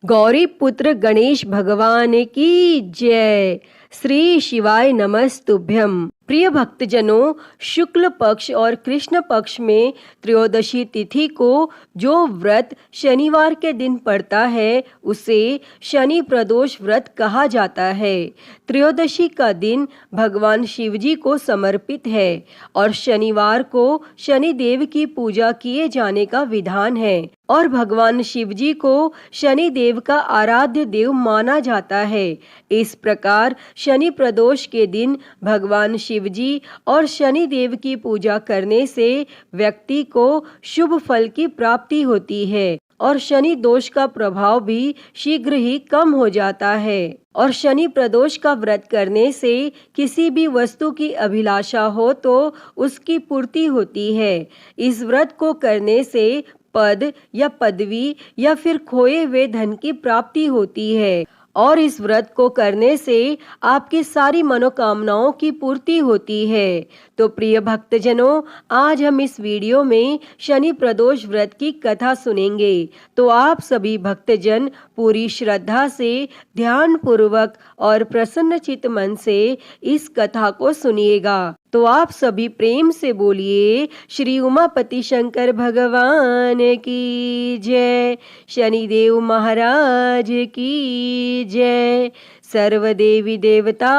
गौरी पुत्र गणेश भगवान की जय। श्री शिवाय नमस्तुभ्यम। प्रिय भक्तजनों, शुक्ल पक्ष और कृष्ण पक्ष में त्रयोदशी तिथि को जो व्रत शनिवार के दिन पड़ता है उसे शनि प्रदोष व्रत कहा जाता है। त्रयोदशी का दिन भगवान शिव जी को समर्पित है और शनिवार को शनि देव की पूजा किए जाने का विधान है और भगवान शिव जी को शनि देव का आराध्य देव माना जाता है। इस प्रकार शनि प्रदोष के दिन भगवान शिव जी और शनि देव की पूजा करने से व्यक्ति को शुभ फल की प्राप्ति होती है और शनि दोष का प्रभाव भी शीघ्र ही कम हो जाता है। और शनि प्रदोष का व्रत करने से किसी भी वस्तु की अभिलाषा हो तो उसकी पूर्ति होती है। इस व्रत को करने से पद या पदवी या फिर खोए हुए धन की प्राप्ति होती है और इस व्रत को करने से आपकी सारी मनोकामनाओं की पूर्ति होती है। तो प्रिय भक्तजनों, आज हम इस वीडियो में शनि प्रदोष व्रत की कथा सुनेंगे। तो आप सभी भक्तजन पूरी श्रद्धा से, ध्यान पूर्वक और प्रसन्न चित्त मन से इस कथा को सुनिएगा। तो आप सभी प्रेम से बोलिए श्री उमापति शंकर भगवान की जय, शनिदेव महाराज की जय, सर्व देवी देवता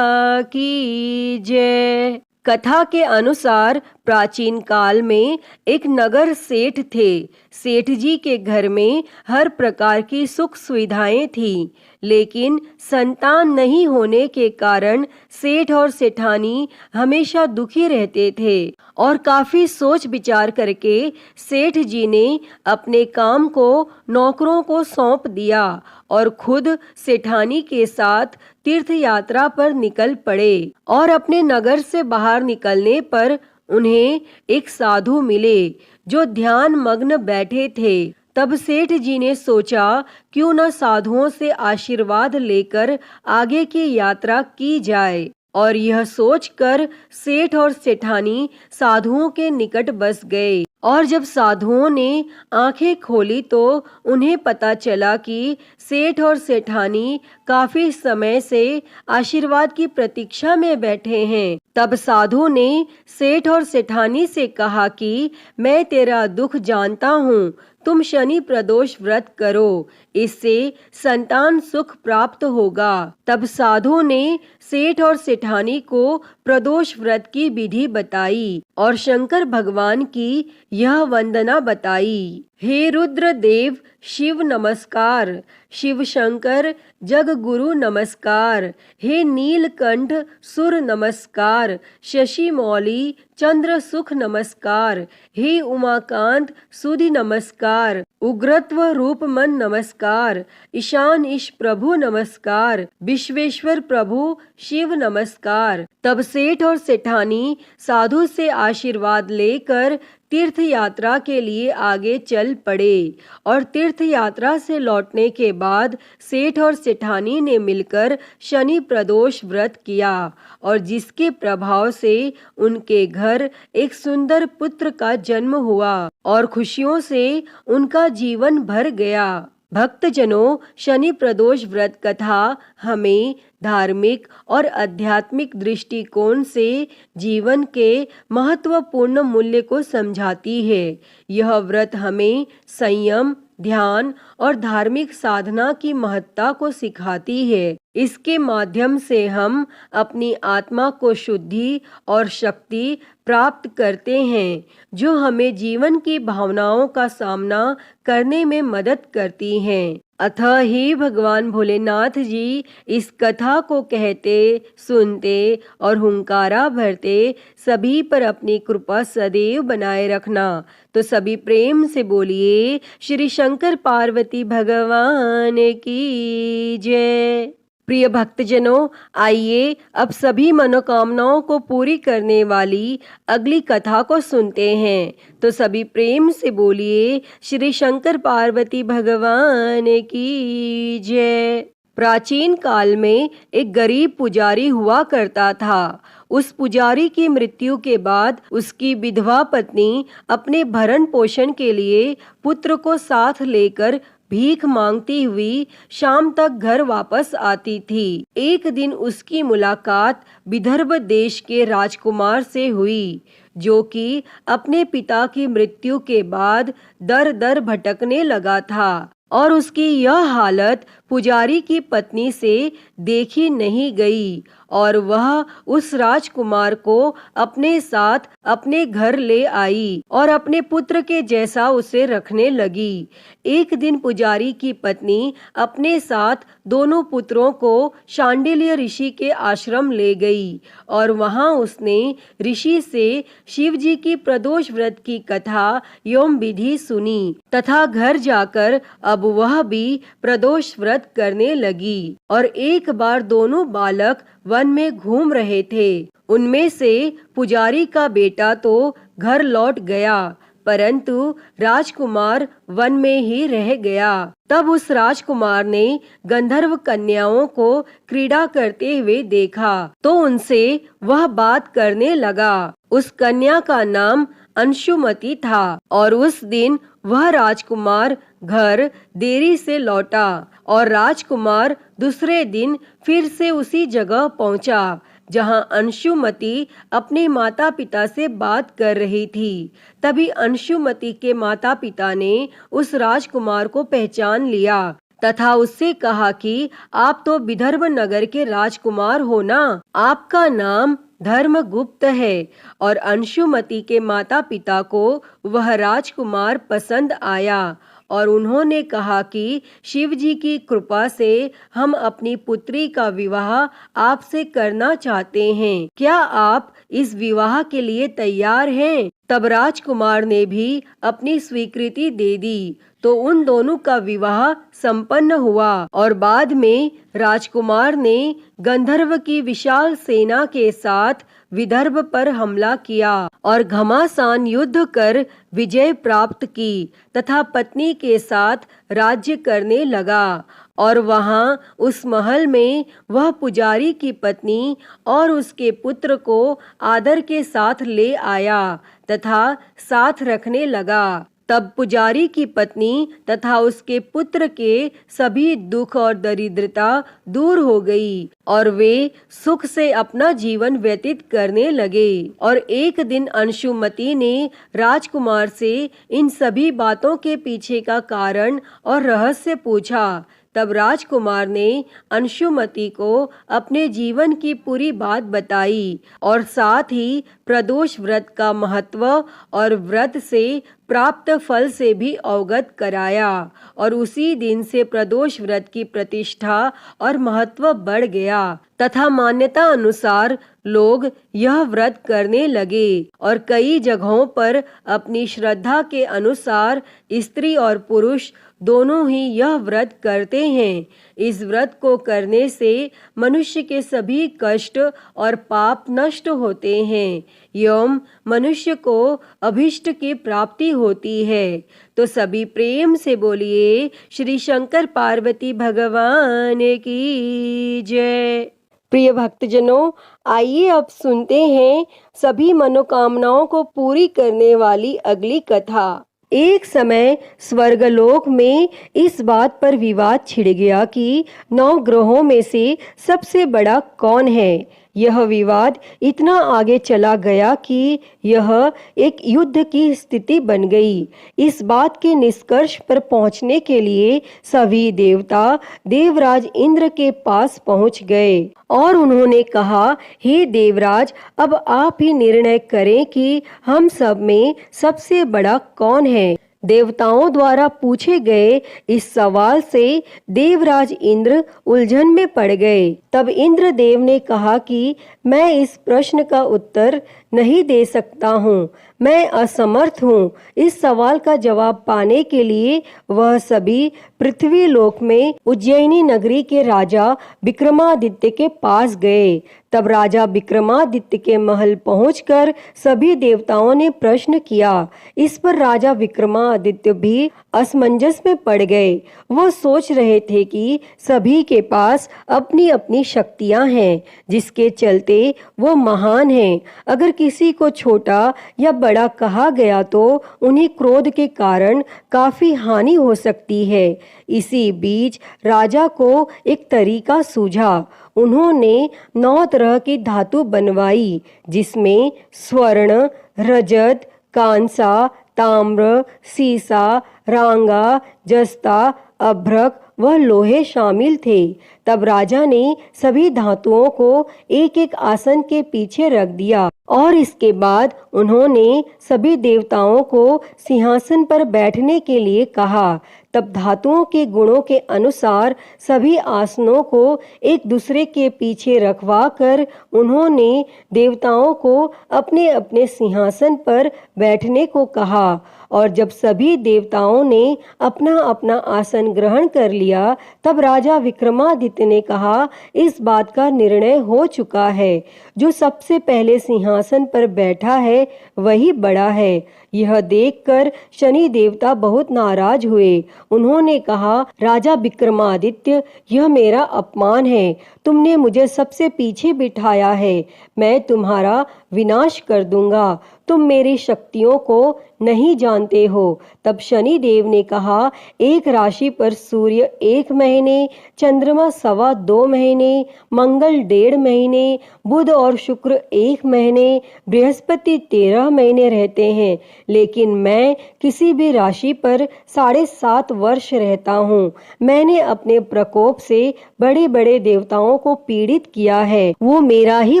की जय। कथा के अनुसार प्राचीन काल में एक नगर सेठ थे। सेठ जी के घर में हर प्रकार की सुख सुविधाएं थीं, लेकिन संतान नहीं होने के कारण सेठ और सेठानी हमेशा दुखी रहते थे और काफी सोच विचार करके सेठ जी ने अपने काम को नौकरों को सौंप दिया और खुद सेठानी के साथ तीर्थ यात्रा पर निकल पड़े। और अपने नगर से बाहर निकलने पर उन्हें एक साधु मिले जो ध्यान मग्न बैठे थे। तब सेठ जी ने सोचा क्यों न साधुओं से आशीर्वाद लेकर आगे की यात्रा की जाए और यह सोचकर सेठ और सेठानी साधुओं के निकट बस गए। और जब साधुओं ने आंखें खोली तो उन्हें पता चला कि सेठ और सेठानी काफी समय से आशीर्वाद की प्रतीक्षा में बैठे हैं। तब साधु ने सेठ और सेठानी से कहा कि मैं तेरा दुख जानता हूँ, तुम शनि प्रदोष व्रत करो, इससे संतान सुख प्राप्त होगा। तब साधु ने सेठ और सेठानी को प्रदोष व्रत की विधि बताई और शंकर भगवान की यह वंदना बताई। हे रुद्र देव शिव नमस्कार, शिव शंकर जग गुरु नमस्कार, हे नीलकंठ सुर नमस्कार, शशि मौली चंद्र सुख नमस्कार, हे उमाकांत सुधि नमस्कार, उग्रत्व रूप मन नमस्कार, ईशान ईश प्रभु नमस्कार, विश्वेश्वर प्रभु शिव नमस्कार। तब सेठ और सेठानी साधु से आशीर्वाद लेकर तीर्थ यात्रा के लिए आगे चल पड़े और तीर्थ यात्रा से लौटने के बाद सेठ और सेठानी ने मिलकर शनि प्रदोष व्रत किया और जिसके प्रभाव से उनके घर एक सुंदर पुत्र का जन्म हुआ और खुशियों से उनका जीवन भर गया। भक्तजनों, शनि प्रदोष व्रत कथा हमें धार्मिक और आध्यात्मिक दृष्टिकोण से जीवन के महत्वपूर्ण मूल्य को समझाती है। यह व्रत हमें संयम, ध्यान और धार्मिक साधना की महत्ता को सिखाती है। इसके माध्यम से हम अपनी आत्मा को शुद्धि और शक्ति प्राप्त करते हैं जो हमें जीवन की भावनाओं का सामना करने में मदद करती हैं। अतः ही भगवान भोलेनाथ जी इस कथा को कहते, सुनते और हुंकारा भरते सभी पर अपनी कृपा सदैव बनाए रखना। तो सभी प्रेम से बोलिए श्री शंकर पार्वती भगवान की जय। प्रिय भक्तजनों, आइए अब सभी मनोकामनाओं को पूरी करने वाली अगली कथा को सुनते हैं। तो सभी प्रेम से बोलिए श्री शंकर पार्वती भगवान की जय। प्राचीन काल में एक गरीब पुजारी हुआ करता था। उस पुजारी की मृत्यु के बाद उसकी विधवा पत्नी अपने भरण पोषण के लिए पुत्र को साथ लेकर भीख मांगती हुई शाम तक घर वापस आती थी। एक दिन उसकी मुलाकात विदर्भ देश के राजकुमार से हुई, जो कि अपने पिता की मृत्यु के बाद दर दर भटकने लगा था और उसकी यह हालत पुजारी की पत्नी से देखी नहीं गई और वह उस राजकुमार को अपने साथ अपने घर ले आई और अपने पुत्र के जैसा उसे रखने लगी। एक दिन पुजारी की पत्नी अपने साथ दोनों पुत्रों को शांडिल्य ऋषि के आश्रम ले गई और वहां उसने ऋषि से शिव जी की प्रदोष व्रत की कथा एवं विधि सुनी तथा घर जाकर अब वह भी प्रदोष व्रत करने लगी। और एक बार दोनों बालक वन में घूम रहे थे। उनमें से पुजारी का बेटा तो घर लौट गया, परंतु राजकुमार वन में ही रह गया। तब उस राजकुमार ने गंधर्व कन्याओं को क्रीड़ा करते हुए देखा तो उनसे वह बात करने लगा। उस कन्या का नाम अंशुमति था और उस दिन वह राजकुमार घर देरी से लौटा और राजकुमार दूसरे दिन फिर से उसी जगह पहुंचा जहां अंशुमति अपने माता पिता से बात कर रही थी। तभी अंशुमति के माता पिता ने उस राजकुमार को पहचान लिया तथा उससे कहा कि आप तो विदर्भ नगर के राजकुमार हो ना, आपका नाम धर्मगुप्त है। और अंशुमति के माता पिता को वह राजकुमार पसंद आया और उन्होंने कहा कि शिव जी की कृपा से हम अपनी पुत्री का विवाह आपसे करना चाहते हैं, क्या आप इस विवाह के लिए तैयार हैं? तब राजकुमार ने भी अपनी स्वीकृति दे दी तो उन दोनों का विवाह संपन्न हुआ और बाद में राजकुमार ने गंधर्व की विशाल सेना के साथ विदर्भ पर हमला किया और घमासान युद्ध कर विजय प्राप्त की तथा पत्नी के साथ राज्य करने लगा। और वहां उस महल में वह पुजारी की पत्नी और उसके पुत्र को आदर के साथ ले आया तथा साथ रखने लगा। तब पुजारी की पत्नी तथा उसके पुत्र के सभी दुख और दरिद्रता दूर हो गई और वे सुख से अपना जीवन व्यतीत करने लगे। और एक दिन अंशुमति ने राजकुमार से इन सभी बातों के पीछे का कारण और रहस्य पूछा। तब राजकुमार ने अंशुमति को अपने जीवन की पूरी बात बताई और साथ ही प्रदोष व्रत का महत्व और व्रत से प्राप्त फल से भी अवगत कराया। और उसी दिन से प्रदोष व्रत की प्रतिष्ठा और महत्व बढ़ गया तथा मान्यता अनुसार लोग यह व्रत करने लगे और कई जगहों पर अपनी श्रद्धा के अनुसार स्त्री और पुरुष दोनों ही यह व्रत करते हैं। इस व्रत को करने से मनुष्य के सभी कष्ट और पाप नष्ट होते हैं एवं मनुष्य को अभिष्ट की प्राप्ति होती है। तो सभी प्रेम से बोलिए श्री शंकर पार्वती भगवान की जय। प्रिय भक्तजनों, आइए अब सुनते हैं सभी मनोकामनाओं को पूरी करने वाली अगली कथा। एक समय स्वर्गलोक में इस बात पर विवाद छिड़ गया कि 9 ग्रहों में से सबसे बड़ा कौन है। यह विवाद इतना आगे चला गया कि यह एक युद्ध की स्थिति बन गई। इस बात के निष्कर्ष पर पहुंचने के लिए सभी देवता देवराज इंद्र के पास पहुंच गए और उन्होंने कहा, हे देवराज, अब आप ही निर्णय करें कि हम सब में सबसे बड़ा कौन है। देवताओं द्वारा पूछे गए इस सवाल से देवराज इंद्र उलझन में पड़ गए। तब इंद्रदेव ने कहा कि मैं इस प्रश्न का उत्तर नहीं दे सकता हूँ, मैं असमर्थ हूँ। इस सवाल का जवाब पाने के लिए वह सभी पृथ्वी लोक में उज्जैनी नगरी के राजा विक्रमादित्य के पास गए। तब राजा विक्रमादित्य के महल पहुंचकर सभी देवताओं ने प्रश्न किया। इस पर राजा विक्रमादित्य भी असमंजस में पड़ गए। वो सोच रहे थे कि सभी के पास अपनी अपनी शक्तियां हैं जिसके चलते वो महान हैं। अगर किसी को छोटा या बड़ा कहा गया तो उन्हें क्रोध के कारण काफी हानि हो सकती है। इसी बीच राजा को एक तरीका सूझा। उन्होंने 9 तरह की धातु बनवाई, जिसमें स्वर्ण, रजत, कांसा, ताम्र, सीसा, रांगा, जस्ता, अभ्रक व लोहे शामिल थे। तब राजा ने सभी धातुओं को एक एक आसन के पीछे रख दिया और इसके बाद उन्होंने सभी देवताओं को सिंहासन पर बैठने के लिए कहा। तब धातुओं के गुणों के अनुसार सभी आसनों को एक दूसरे के पीछे रखवा कर उन्होंने देवताओं को अपने अपने सिंहासन पर बैठने को कहा। और जब सभी देवताओं ने अपना अपना आसन ग्रहण कर लिया, तब राजा विक्रमादित्य ने कहा, इस बात का निर्णय हो चुका है, जो सबसे पहले सिंहासन पर बैठा है वही बड़ा है। यह देखकर शनि देवता बहुत नाराज हुए। उन्होंने कहा, राजा विक्रमादित्य, यह मेरा अपमान है। तुमने मुझे सबसे पीछे बिठाया है। मैं तुम्हारा विनाश कर दूंगा। तुम मेरी शक्तियों को नहीं जानते हो। तब शनि देव ने कहा, एक राशि पर सूर्य 1 महीने, चंद्रमा 2.25 महीने, मंगल 1.5 महीने, बुध और शुक्र 1 महीने, बृहस्पति 13 महीने रहते हैं, लेकिन मैं किसी भी राशि पर 7.5 वर्ष रहता हूँ। मैंने अपने प्रकोप से बड़े बड़े देवताओं को पीड़ित किया है। वो मेरा ही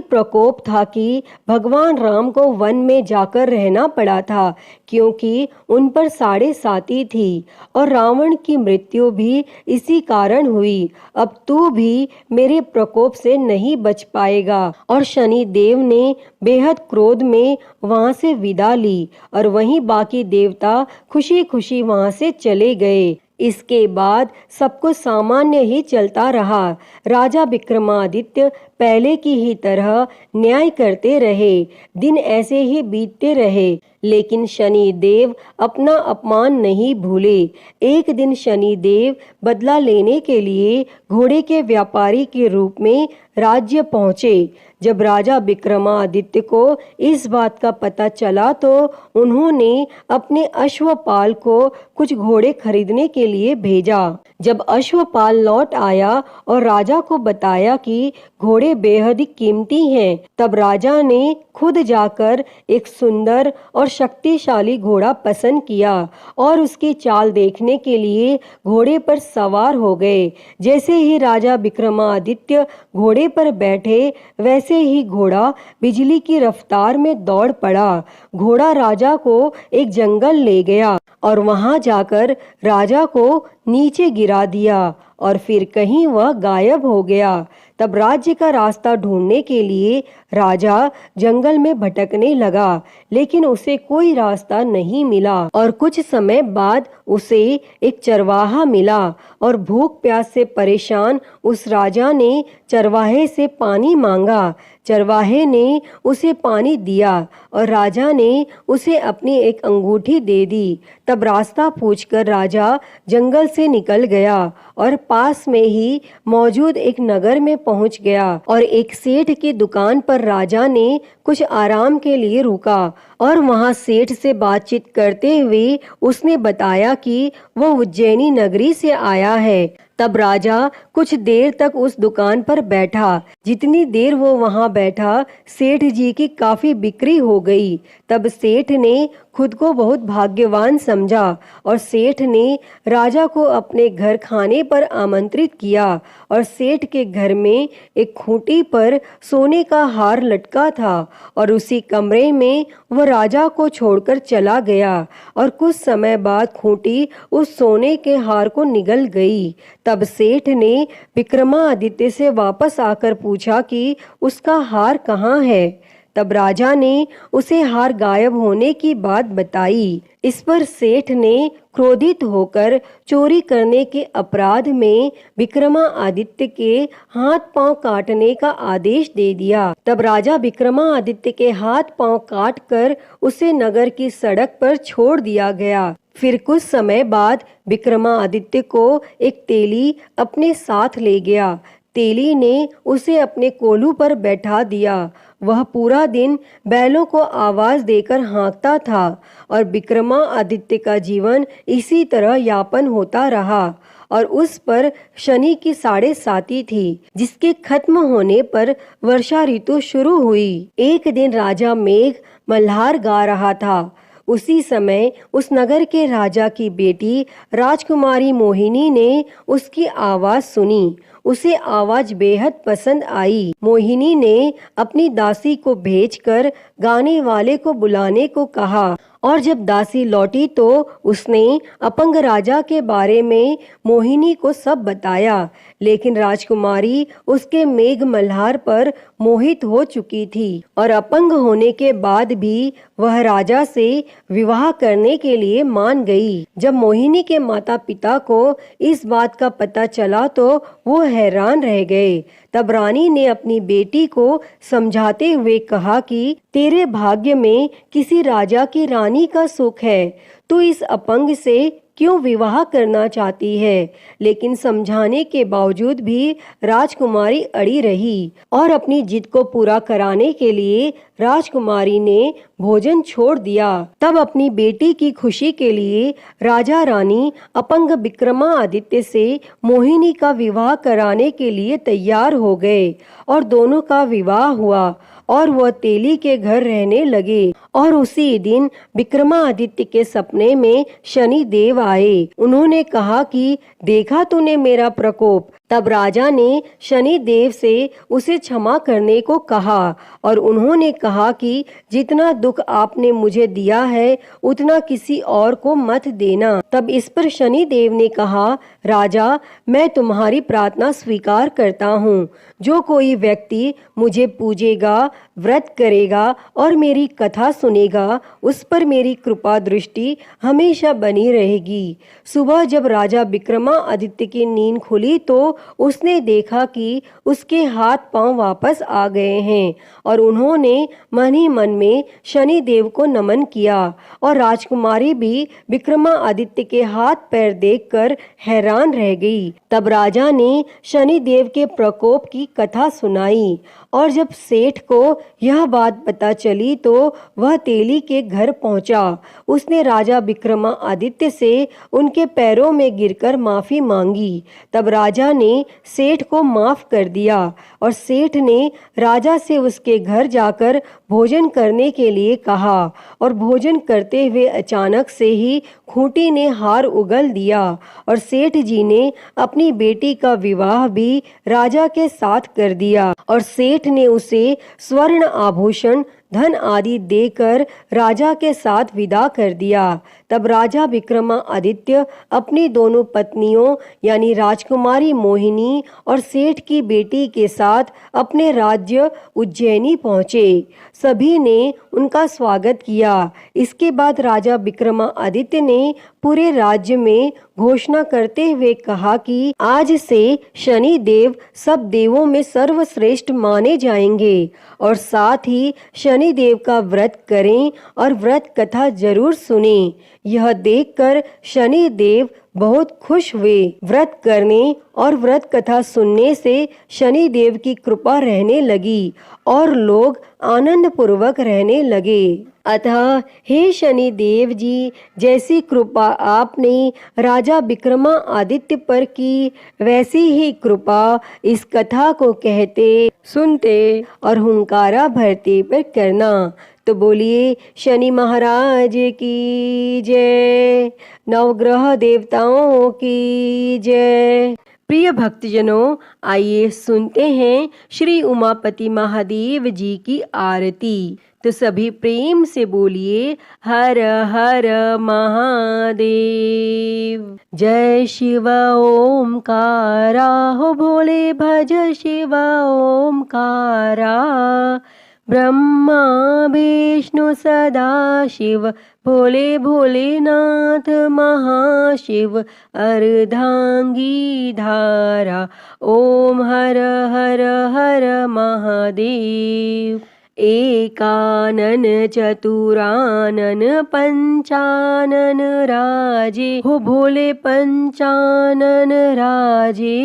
प्रकोप था कि भगवान राम को वन में जाकर रहना पड़ा था, क्योंकि उन पर 7.5 थी और रावण की मृत्यु भी इसी कारण हुई। अब तू भी मेरे प्रकोप से नहीं बच पाएगा। और शनि देव ने बेहद क्रोध में वहां से विदा ली और वहीं बाकी देवता खुशी खुशी वहां से चले गए। इसके बाद सब कुछ सामान्य ही चलता रहा। राजा विक्रमादित्य पहले की ही तरह न्याय करते रहे। दिन ऐसे ही बीतते रहे, लेकिन शनि देव अपना अपमान नहीं भूले। एक दिन शनि देव बदला लेने के लिए घोड़े के व्यापारी के रूप में राज्य पहुँचे। जब राजा विक्रमादित्य को इस बात का पता चला तो उन्होंने अपने अश्वपाल को कुछ घोड़े खरीदने के लिए भेजा। जब अश्वपाल लौट आया और राजा को बताया कि घोड़े बेहद ही कीमती हैं, तब राजा ने खुद जाकर एक सुंदर और शक्तिशाली घोड़ा पसंद किया और उसकी चाल देखने के लिए घोड़े पर सवार हो गए। जैसे ही राजा विक्रमादित्य घोड़े पर बैठे, वैसे ही घोड़ा बिजली की रफ्तार में दौड़ पड़ा। घोड़ा राजा को एक जंगल ले गया और वहां जाकर राजा को नीचे गिरा दिया और फिर कहीं वह गायब हो गया। तब राज्य का रास्ता ढूंढने के लिए राजा जंगल में भटकने लगा, लेकिन उसे कोई रास्ता नहीं मिला। और कुछ समय बाद उसे एक चरवाहा मिला और भूख प्यास से परेशान उस राजा ने चरवाहे से पानी मांगा। चरवाहे ने उसे पानी दिया और राजा ने उसे अपनी एक अंगूठी दे दी। तब रास्ता पूछकर राजा जंगल से निकल गया और पास में ही मौजूद एक नगर में पहुंच गया और एक सेठ की दुकान पर राजा ने कुछ आराम के लिए रुका और वहां सेठ से बातचीत करते हुए उसने बताया कि वह उज्जैनी नगरी से आया है। तब राजा कुछ देर तक उस दुकान पर बैठा। जितनी देर वो वहां बैठा, सेठ जी की काफी बिक्री हो गई। तब सेठ ने खुद को बहुत भाग्यवान समझा और सेठ ने राजा को अपने घर खाने पर आमंत्रित किया और सेठ के घर में एक खूंटी पर सोने का हार लटका था और उसी कमरे में वह राजा को छोड़कर चला गया और कुछ समय बाद खूंटी उस सोने के हार को निगल गई। तब सेठ ने विक्रमादित्य से वापस आकर पूछा कि उसका हार कहाँ है। तब राजा ने उसे हार गायब होने की बात बताई। इस पर सेठ ने क्रोधित होकर चोरी करने के अपराध में विक्रमादित्य के हाथ पांव काटने का आदेश दे दिया। तब राजा विक्रमादित्य के हाथ पांव काटकर उसे नगर की सड़क पर छोड़ दिया गया। फिर कुछ समय बाद विक्रमादित्य को एक तेली अपने साथ ले गया। तेली ने उसे अपने कोल्हू पर बैठा दिया। वह पूरा दिन बैलों को आवाज देकर हाँकता था और विक्रमादित्य का जीवन इसी तरह यापन होता रहा। और उस पर शनि की 7.5 थी, जिसके खत्म होने पर वर्षा ऋतु शुरू हुई। एक दिन राजा मेघ मल्हार गा रहा था। उसी समय उस नगर के राजा की बेटी राजकुमारी मोहिनी ने उसकी आवाज सुनी। उसे आवाज बेहद पसंद आई। मोहिनी ने अपनी दासी को भेजकर गाने वाले को बुलाने को कहा और जब दासी लौटी तो उसने अपंग राजा के बारे में मोहिनी को सब बताया। लेकिन राजकुमारी उसके मेघ मल्हार पर मोहित हो चुकी थी और अपंग होने के बाद भी वह राजा से विवाह करने के लिए मान गई। जब मोहिनी के माता पिता को इस बात का पता चला तो वो हैरान रह गए। तब रानी ने अपनी बेटी को समझाते हुए कहा कि तेरे भाग्य में किसी राजा की रानी का सुख है, तू इस अपंग से क्यों विवाह करना चाहती है। लेकिन समझाने के बावजूद भी राजकुमारी अड़ी रही और अपनी जिद को पूरा कराने के लिए राजकुमारी ने भोजन छोड़ दिया। तब अपनी बेटी की खुशी के लिए राजा रानी अपंग विक्रमादित्य से मोहिनी का विवाह कराने के लिए तैयार हो गए और दोनों का विवाह हुआ और वह तेली के घर रहने लगे। और उसी दिन विक्रमादित्य के सपने में शनि देव आए। उन्होंने कहा कि देखा तूने मेरा प्रकोप। तब राजा ने शनि देव से उसे क्षमा करने को कहा और उन्होंने कहा कि जितना दुख आपने मुझे दिया है उतना किसी और को मत देना। तब इस पर शनि देव ने कहा, राजा, मैं तुम्हारी प्रार्थना स्वीकार करता हूँ। जो कोई व्यक्ति मुझे पूजेगा, व्रत करेगा और मेरी कथा सुनेगा, उस पर मेरी कृपा दृष्टि हमेशा बनी रहेगी। सुबह जब राजा विक्रमादित्य की नींद खुली तो उसने देखा कि उसके हाथ पांव वापस आ गए हैं और उन्होंने मन ही मन में शनि देव को नमन किया। और राजकुमारी भी विक्रमादित्य के हाथ पैर देखकर हैरान रह गई। तब राजा ने शनि देव के प्रकोप की कथा सुनाई और जब सेठ को यह बात पता चली तो वह तेली के घर पहुंचा। उसने राजा विक्रमादित्य से उनके पैरों में गिरकर माफी मांगी। तब राजा ने सेठ को माफ कर दिया और सेठ ने राजा से उसके घर जाकर भोजन करने के लिए कहा और भोजन करते हुए अचानक से ही खूंटी ने हार उगल दिया और सेठ जी ने अपनी बेटी का विवाह भी राजा के साथ कर दिया और सेठ ने उसे स्वर्ण आभूषण, धन आदि देकर राजा के साथ विदा कर दिया। तब राजा विक्रमादित्य अपनी दोनों पत्नियों यानी राजकुमारी मोहिनी और सेठ की बेटी के साथ अपने राज्य उज्जैनी पहुँचे। सभी ने उनका स्वागत किया। इसके बाद राजा विक्रमादित्य ने पूरे राज्य में घोषणा करते हुए कहा कि आज से शनि देव सब देवों में सर्वश्रेष्ठ माने जाएंगे और साथ ही शनि देव का व्रत करें और व्रत कथा जरूर सुनें। यह देखकर शनि देव बहुत खुश हुए। व्रत करने और व्रत कथा सुनने से शनि देव की कृपा रहने लगी और लोग आनंद पूर्वक रहने लगे। अतः हे शनि देव जी, जैसी कृपा आपने राजा विक्रमादित्य पर की, वैसी ही कृपा इस कथा को कहते, सुनते और हुंकारा भरते पर करना। तो बोलिए शनि महाराज की जय, नवग्रह देवताओं की जय। प्रिय भक्तजनों, आइए सुनते हैं श्री उमापति महादेव जी की आरती। तो सभी प्रेम से बोलिए हर हर महादेव। जय शिव ओमकारा, हो भोले भज शिव ओमकारा। ब्रह्मा विष्णु सदा शिव, भोले भोलेनाथ महाशिव। अर्धांगी धारा, ओम हर हर हर महादेव। एकानन चतुरानन पंचानन राजे हो भोले पंचानन राजे।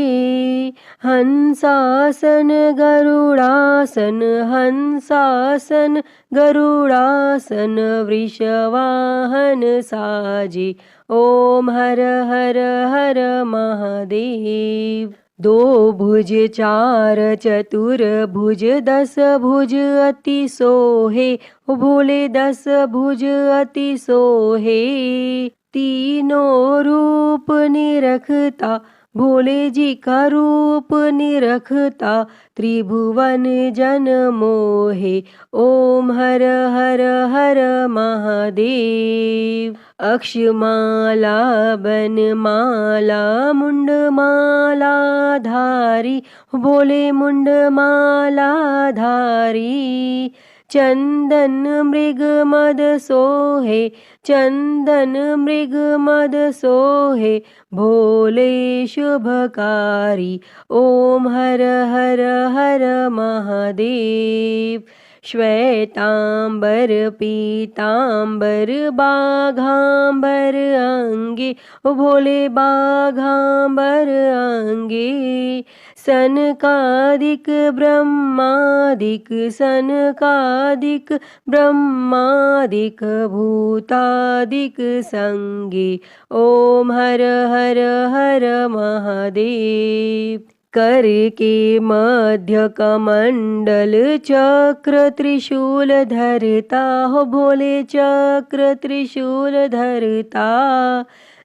हंसासन गरुड़ासन हंसासन गरुड़ासन वृषवाहन साजे। ओम हर हर हर महादेव। दो भुज चार चतुर भुज दस भुज अति सोहे हो भोले दस भुज अति सोहे। तीनों रूप निरखता भोले जी का रूप निरखता त्रिभुवन जन मोहे। ओम हर हर हर महादेव। अक्षमाला बनमाला मुंडमाला धारी भोले मुंडमाला धारी। चंदन मृग मद सोहे चंदन मृग मद सोहे भोले शुभकारी। ओम हर हर हर महादेव। श्वेतांबर पीतांबर बाघांबर अंगे ओ भोले बाघांबर अंगे। सनकादिक ब्रह्मादिक सनकादिक ब्रह्मादिक भूतादिक संगे। ओम हर हर हर महादेव। कर के मध्य कमंडल चक्र त्रिशूल धरता हो भोले चक्र त्रिशूल धरता।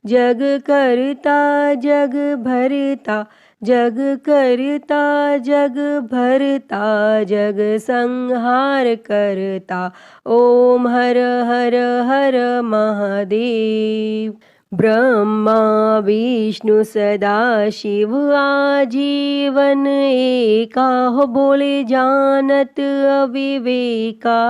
जग करता जग भरता जग करता जग भरता जग संहार करता। ओम हर हर हर महादेव। ब्रह्मा विष्णु सदा शिव आजीवन एका हो बोले जानत अविवेका।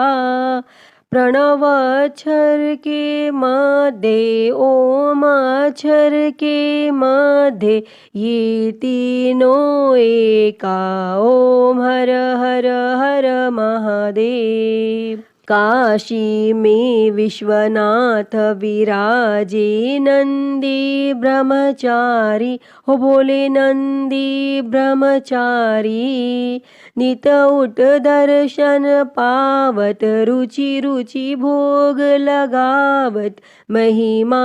प्रणव अक्षर के मध्य ओम अक्षर के मध्य ये तीनों एका। ओम हर हर हर महादेव। काशी में विश्वनाथ विराजे नंदी ब्रह्मचारी हो भोले नंदी ब्रह्मचारी। नित उठ दर्शन पावत रुचि रुचि भोग लगावत महिमा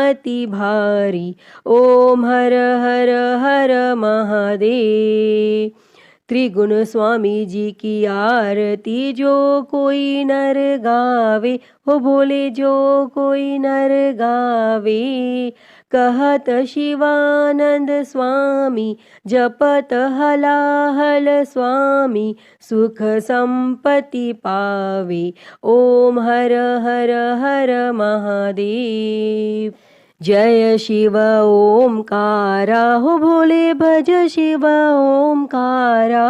अति भारी। ओम हर हर हर महादेव। त्रिगुण स्वामी जी की आरती जो कोई नर गावे हो भोले जो कोई नर गावे। कहत शिवानंद स्वामी जपत हलाहल स्वामी सुख संपत्ति पावे। ओम हर हर हर महादेव। जय शिव ओमकारा हो भोले भज शिव ओमकारा।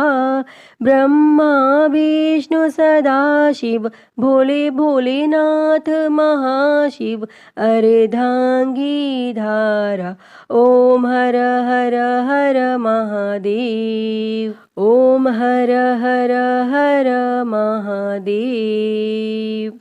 ब्रह्मा विष्णु सदा शिव भोले भोलेनाथ महाशिव अर्धांगी धारा। ओम हर हर हर महादेव। ओम हर हर हर महादेव।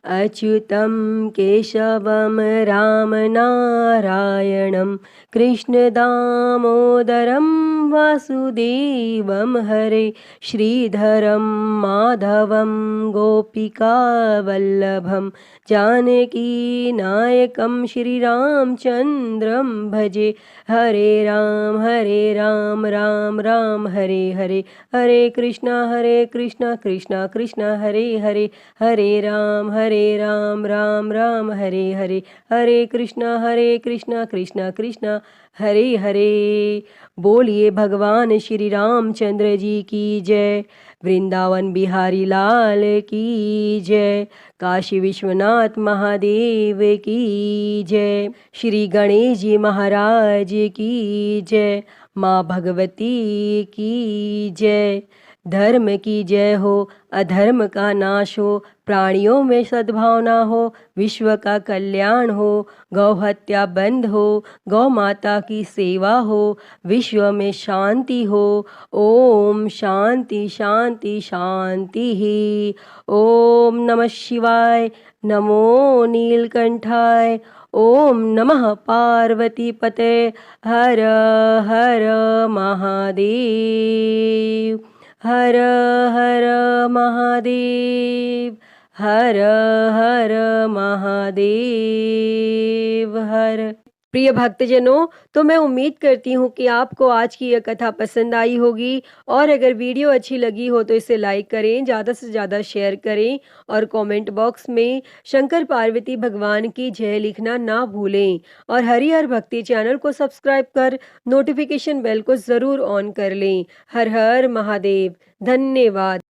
अच्युतं केशवं राम नारायणं कृष्ण दामोदरं वासुदेवं हरे। श्रीधरं माधवं गोपिकावल्लभं जानकी नायकं श्रीरामचन्द्रं भजे। हरे राम राम राम हरे हरे। हरे कृष्णा कृष्णा कृष्णा हरे हरे। हरे राम राम राम हरे हरे। हरे कृष्णा कृष्णा कृष्णा हरे हरे। बोलिए भगवान श्री रामचंद्र जी की जय। वृंदावन बिहारी लाल की जय। काशी विश्वनाथ महादेव की जय। श्री गणेश जी महाराज की जय। माँ भगवती की जय। धर्म की जय हो अधर्म का नाश हो। प्राणियों में सद्भावना हो, विश्व का कल्याण हो, गौ हत्या बंद हो, गौ माता की सेवा हो, विश्व में शांति हो। ओम शांति शांति शांति ही। ओम नमः शिवाय। नमो नीलकंठाय। ओम नमः पार्वती पते। हर हर महादेव। हर हर महादेव। हर हर महादेव। हर। प्रिय भक्तजनों, तो मैं उम्मीद करती हूँ कि आपको आज की यह कथा पसंद आई होगी, और अगर वीडियो अच्छी लगी हो तो इसे लाइक करें, ज़्यादा से ज़्यादा शेयर करें, और कमेंट बॉक्स में शंकर पार्वती भगवान की जय लिखना ना भूलें। और हरिहर भक्ति चैनल को सब्सक्राइब कर नोटिफिकेशन बेल को ज़रूर ऑन कर लें। हर हर महादेव। धन्यवाद।